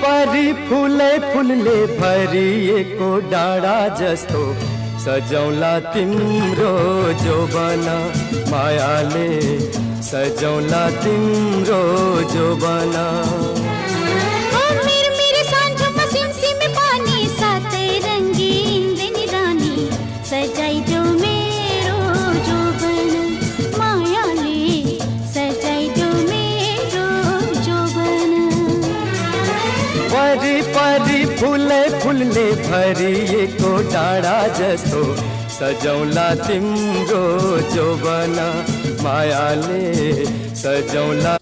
परी फूले फुलले भरिएको डाँडा जस्तो सजौला तिम्रो जोबना मायाले सजौला तिम्रो जोबना मेरे साँझों सिमसिम पानी सातै रङ्गी इन्द्रेणी रानी सजाई जो मेरो जोबन मायाले सजाई जो मेरो जोबन परी परी फुले फुलले भरिएको डाँडा जस्तो सजौला तिम्रो जोबना मायाले सजौला